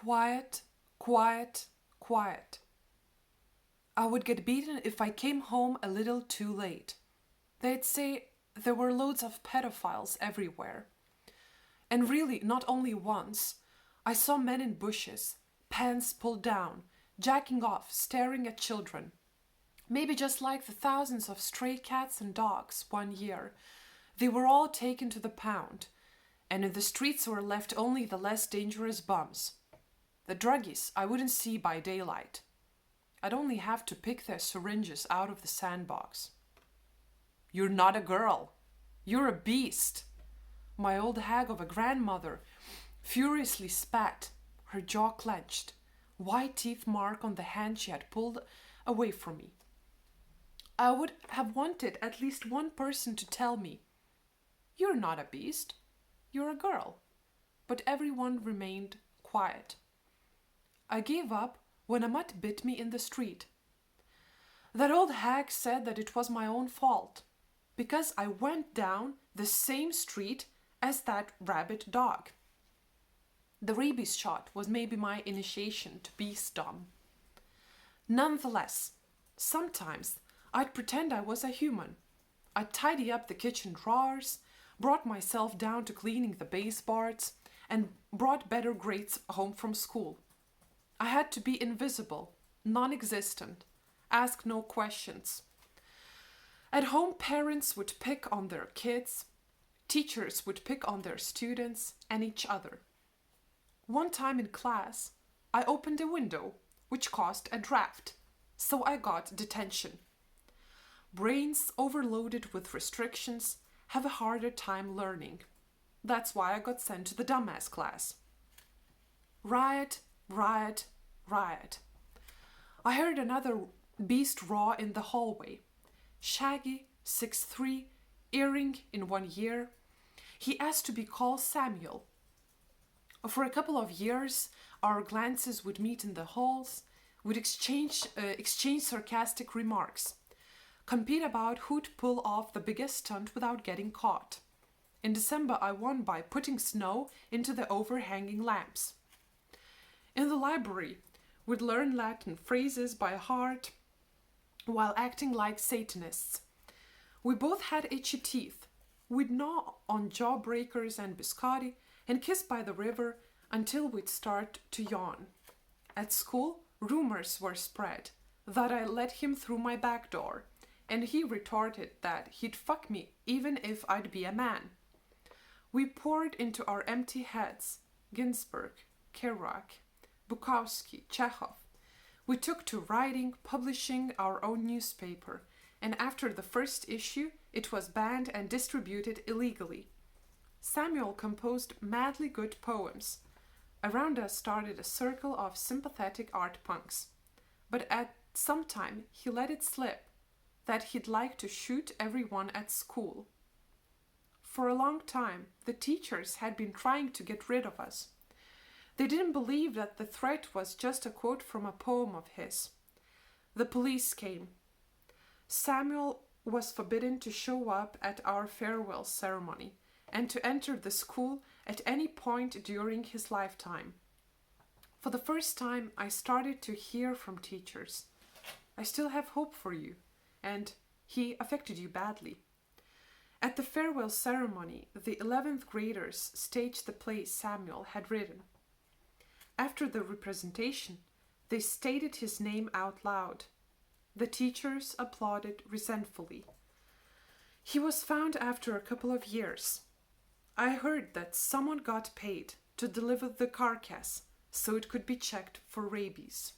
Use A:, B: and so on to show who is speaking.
A: Quiet, quiet, quiet. I would get beaten if I came home a little too late. They'd say there were loads of pedophiles everywhere. And really, not only once. I saw men in bushes, pants pulled down, jacking off, staring at children. Maybe just like the thousands of stray cats and dogs one year. They were all taken to the pound, and in the streets were left only the less dangerous bums. The druggies I wouldn't see by daylight. I'd only have to pick their syringes out of the sandbox. You're not a girl. You're a beast. My old hag of a grandmother furiously spat, her jaw clenched, white teeth mark on the hand she had pulled away from me. I would have wanted at least one person to tell me, "You're not a beast, you're a girl." But everyone remained quiet. I gave up when a mutt bit me in the street. That old hag said that it was my own fault, because I went down the same street as that rabid dog. The rabies shot was maybe my initiation to beastdom. Nonetheless, sometimes I'd pretend I was a human. I'd tidy up the kitchen drawers, brought myself down to cleaning the baseboards, and brought better grades home from school. I had to be invisible, non-existent, ask no questions. At home, parents would pick on their kids, teachers would pick on their students and each other. One time in class, I opened a window, which caused a draft, so I got detention. Brains overloaded with restrictions have a harder time learning. That's why I got sent to the dumbass class. Riot, riot, riot. I heard another beast roar in the hallway. Shaggy, 6'3", earring in one ear. He asked to be called Samuel. For a couple of years, our glances would meet in the halls, would exchange sarcastic remarks, compete about who'd pull off the biggest stunt without getting caught. In December, I won by putting snow into the overhanging lamps. In the library, we'd learn Latin phrases by heart while acting like Satanists. We both had itchy teeth. We'd gnaw on jawbreakers and biscotti and kiss by the river until we'd start to yawn. At school, rumors were spread that I let him through my back door, and he retorted that he'd fuck me even if I'd be a man. We poured into our empty heads Ginsberg, Kerouac, Bukowski, Chekhov. We took to writing, publishing our own newspaper, and after the first issue, it was banned and distributed illegally. Samuel composed madly good poems. Around us started a circle of sympathetic art punks. But at some time, he let it slip that he'd like to shoot everyone at school. For a long time, the teachers had been trying to get rid of us. They didn't believe that the threat was just a quote from a poem of his. The police came. Samuel was forbidden to show up at our farewell ceremony and to enter the school at any point during his lifetime. For the first time, I started to hear from teachers, "I still have hope for you," and "He affected you badly." At the farewell ceremony, the 11th graders staged the play Samuel had written. After the representation, they stated his name out loud. The teachers applauded resentfully. He was found after a couple of years. I heard that someone got paid to deliver the carcass so it could be checked for rabies.